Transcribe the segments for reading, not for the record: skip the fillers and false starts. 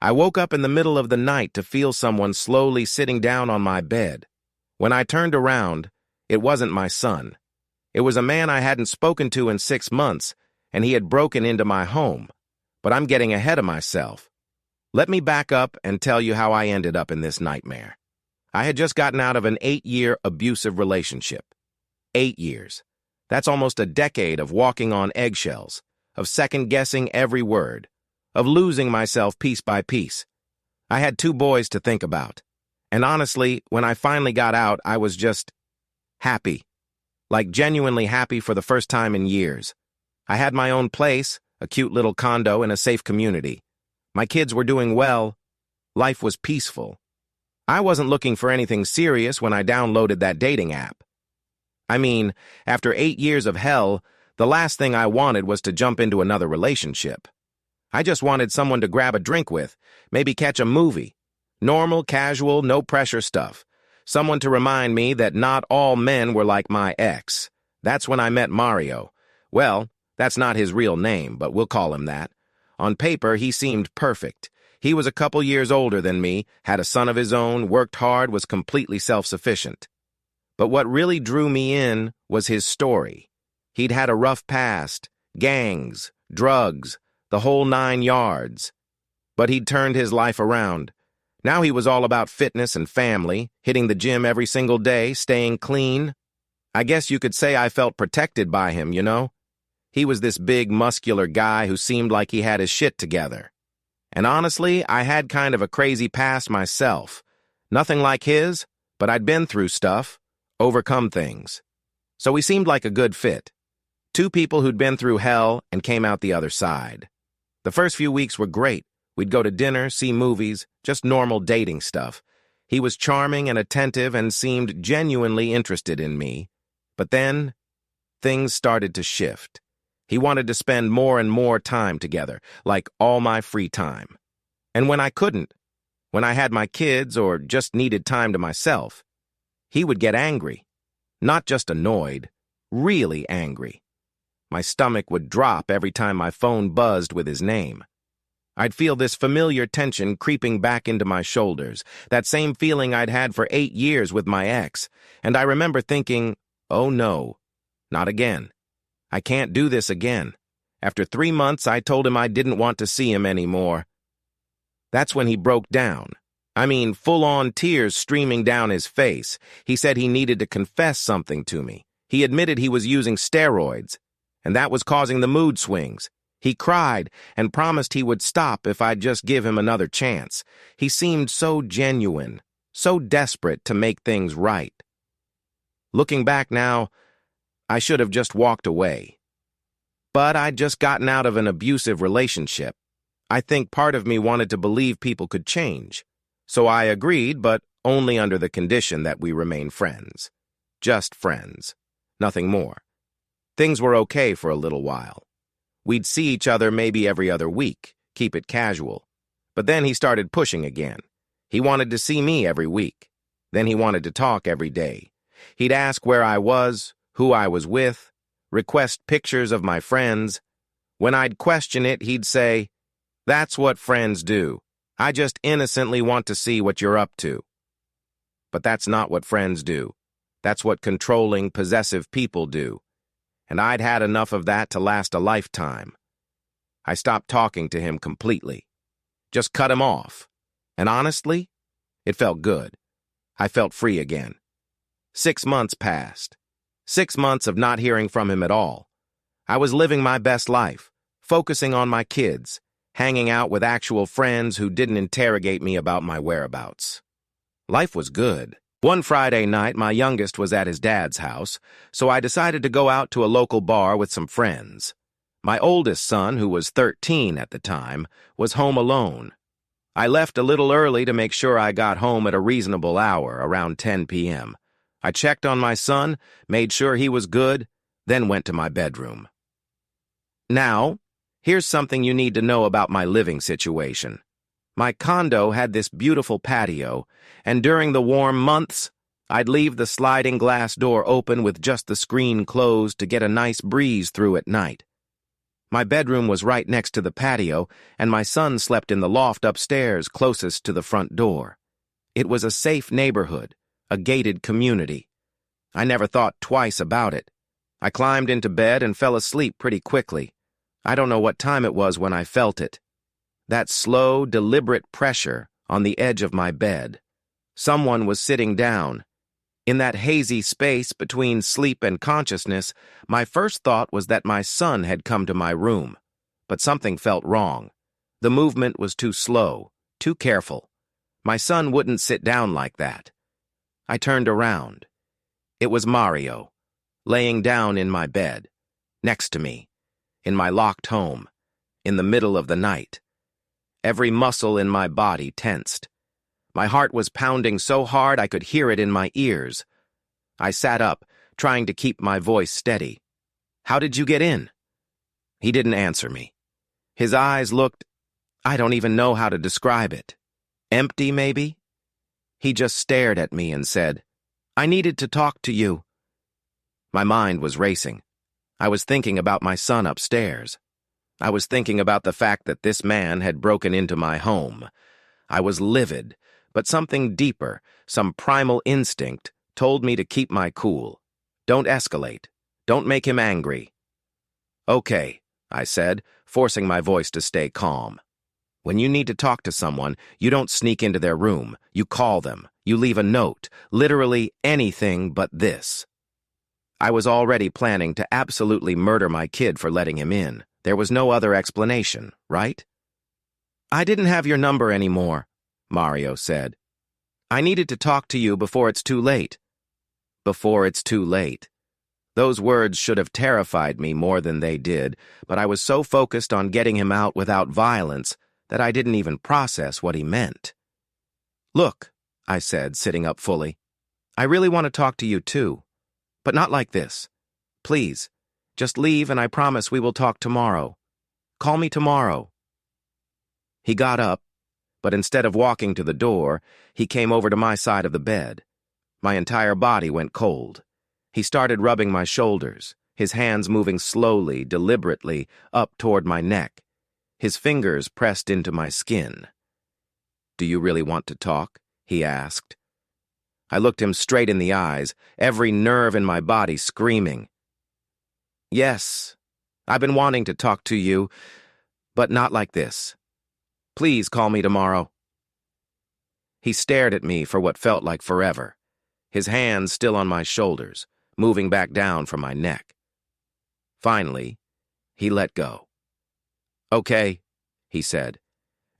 I woke up in the middle of the night to feel someone slowly sitting down on my bed. When I turned around, it wasn't my son. It was a man I hadn't spoken to in 6 months, and he had broken into my home. But I'm getting ahead of myself. Let me back up and tell you how I ended up in this nightmare. I had just gotten out of an 8-year abusive relationship. 8 years. That's almost a decade of walking on eggshells, of second-guessing every word, of losing myself piece by piece. I had 2 boys to think about. And honestly, when I finally got out, I was just happy. Like genuinely happy for the first time in years. I had my own place, a cute little condo in a safe community. My kids were doing well. Life was peaceful. I wasn't looking for anything serious when I downloaded that dating app. I mean, after 8 years of hell, the last thing I wanted was to jump into another relationship. I just wanted someone to grab a drink with, maybe catch a movie. Normal, casual, no-pressure stuff. Someone to remind me that not all men were like my ex. That's when I met Mario. Well, that's not his real name, but we'll call him that. On paper, he seemed perfect. He was a couple years older than me, had a son of his own, worked hard, was completely self-sufficient. But what really drew me in was his story. He'd had a rough past, gangs, drugs, the whole 9 yards. But he'd turned his life around. Now he was all about fitness and family, hitting the gym every single day, staying clean. I guess you could say I felt protected by him, you know? He was this big, muscular guy who seemed like he had his shit together. And honestly, I had kind of a crazy past myself. Nothing like his, but I'd been through stuff, overcome things. So we seemed like a good fit. 2 people who'd been through hell and came out the other side. The first few weeks were great. We'd go to dinner, see movies, just normal dating stuff. He was charming and attentive and seemed genuinely interested in me. But then, things started to shift. He wanted to spend more and more time together, like all my free time. And when I couldn't, when I had my kids or just needed time to myself, he would get angry. Not just annoyed, really angry. My stomach would drop every time my phone buzzed with his name. I'd feel this familiar tension creeping back into my shoulders, that same feeling I'd had for 8 years with my ex, and I remember thinking, oh no, not again. I can't do this again. After 3 months, I told him I didn't want to see him anymore. That's when he broke down. I mean, full-on tears streaming down his face. He said he needed to confess something to me. He admitted he was using steroids, and that was causing the mood swings. He cried and promised he would stop if I'd just give him another chance. He seemed so genuine, so desperate to make things right. Looking back now, I should have just walked away. But I'd just gotten out of an abusive relationship. I think part of me wanted to believe people could change. So I agreed, but only under the condition that we remain friends. Just friends. Nothing more. Things were okay for a little while. We'd see each other maybe every other week, keep it casual. But then he started pushing again. He wanted to see me every week. Then he wanted to talk every day. He'd ask where I was, who I was with, request pictures of my friends. When I'd question it, he'd say, "That's what friends do. I just innocently want to see what you're up to." But that's not what friends do. That's what controlling, possessive people do. And I'd had enough of that to last a lifetime. I stopped talking to him completely. Just cut him off. And honestly, it felt good. I felt free again. 6 months passed. 6 months of not hearing from him at all. I was living my best life, focusing on my kids, hanging out with actual friends who didn't interrogate me about my whereabouts. Life was good. One Friday night, my youngest was at his dad's house, so I decided to go out to a local bar with some friends. My oldest son, who was 13 at the time, was home alone. I left a little early to make sure I got home at a reasonable hour, around 10 p.m. I checked on my son, made sure he was good, then went to my bedroom. Now, here's something you need to know about my living situation. My condo had this beautiful patio, and during the warm months, I'd leave the sliding glass door open with just the screen closed to get a nice breeze through at night. My bedroom was right next to the patio, and my son slept in the loft upstairs closest to the front door. It was a safe neighborhood, a gated community. I never thought twice about it. I climbed into bed and fell asleep pretty quickly. I don't know what time it was when I felt it. That slow, deliberate pressure on the edge of my bed. Someone was sitting down. In that hazy space between sleep and consciousness, my first thought was that my son had come to my room. But something felt wrong. The movement was too slow, too careful. My son wouldn't sit down like that. I turned around. It was Mario, laying down in my bed, next to me, in my locked home, in the middle of the night. Every muscle in my body tensed. My heart was pounding so hard I could hear it in my ears. I sat up, trying to keep my voice steady. "How did you get in?" He didn't answer me. His eyes looked, I don't even know how to describe it. Empty, maybe? He just stared at me and said, "I needed to talk to you." My mind was racing. I was thinking about my son upstairs. I was thinking about the fact that this man had broken into my home. I was livid, but something deeper, some primal instinct, told me to keep my cool. Don't escalate. Don't make him angry. "Okay," I said, forcing my voice to stay calm. "When you need to talk to someone, you don't sneak into their room. You call them. You leave a note. Literally anything but this." I was already planning to absolutely murder my kid for letting him in. There was no other explanation, right? "I didn't have your number anymore," Mario said. "I needed to talk to you before it's too late." Before it's too late. Those words should have terrified me more than they did, but I was so focused on getting him out without violence that I didn't even process what he meant. "Look," I said, sitting up fully, "I really want to talk to you too, but not like this. Please, just leave and I promise we will talk tomorrow. Call me tomorrow." He got up, but instead of walking to the door, he came over to my side of the bed. My entire body went cold. He started rubbing my shoulders, his hands moving slowly, deliberately, up toward my neck. His fingers pressed into my skin. "Do you really want to talk?" he asked. I looked him straight in the eyes, every nerve in my body screaming. "Yes, I've been wanting to talk to you, but not like this. Please call me tomorrow." He stared at me for what felt like forever, his hands still on my shoulders, moving back down from my neck. Finally, he let go. "Okay," he said,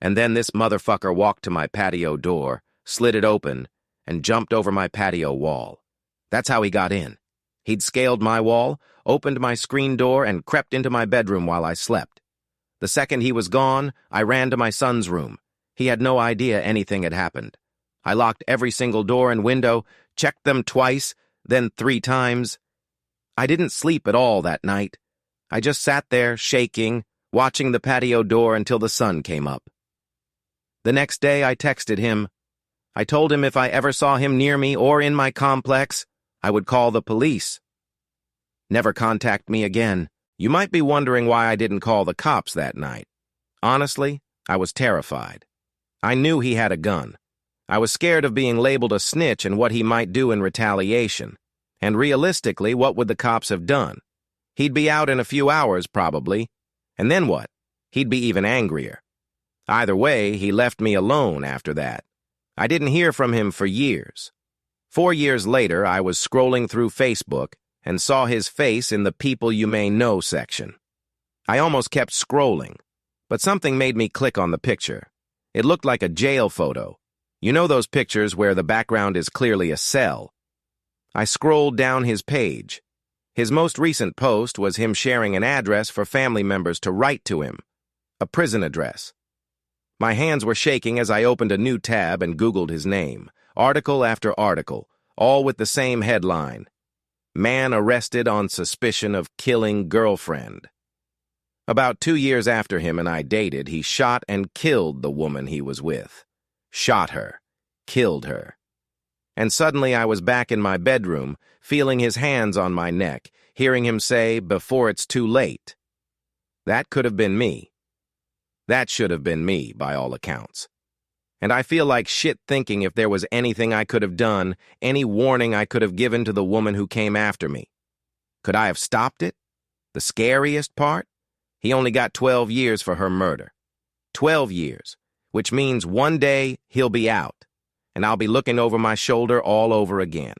and then this motherfucker walked to my patio door, slid it open, and jumped over my patio wall. That's how he got in. He'd scaled my wall, opened my screen door, and crept into my bedroom while I slept. The second he was gone, I ran to my son's room. He had no idea anything had happened. I locked every single door and window, checked them twice, then 3 times. I didn't sleep at all that night. I just sat there, shaking, watching the patio door until the sun came up. The next day, I texted him. I told him if I ever saw him near me or in my complex, I would call the police. Never contact me again. You might be wondering why I didn't call the cops that night. Honestly, I was terrified. I knew he had a gun. I was scared of being labeled a snitch and what he might do in retaliation. And realistically, what would the cops have done? He'd be out in a few hours, probably. And then what? He'd be even angrier. Either way, he left me alone after that. I didn't hear from him for years. 4 years later, I was scrolling through Facebook and saw his face in the People You May Know section. I almost kept scrolling, but something made me click on the picture. It looked like a jail photo. You know those pictures where the background is clearly a cell? I scrolled down his page. His most recent post was him sharing an address for family members to write to him, a prison address. My hands were shaking as I opened a new tab and Googled his name, article after article, all with the same headline: "Man arrested on suspicion of killing girlfriend." About 2 years after him and I dated, he shot and killed the woman he was with. Shot her. Killed her. And suddenly I was back in my bedroom, feeling his hands on my neck, hearing him say, "Before it's too late." That could have been me. That should have been me, by all accounts. And I feel like shit thinking if there was anything I could have done, any warning I could have given to the woman who came after me. Could I have stopped it? The scariest part? He only got 12 years for her murder. 12 years, which means one day he'll be out, and I'll be looking over my shoulder all over again.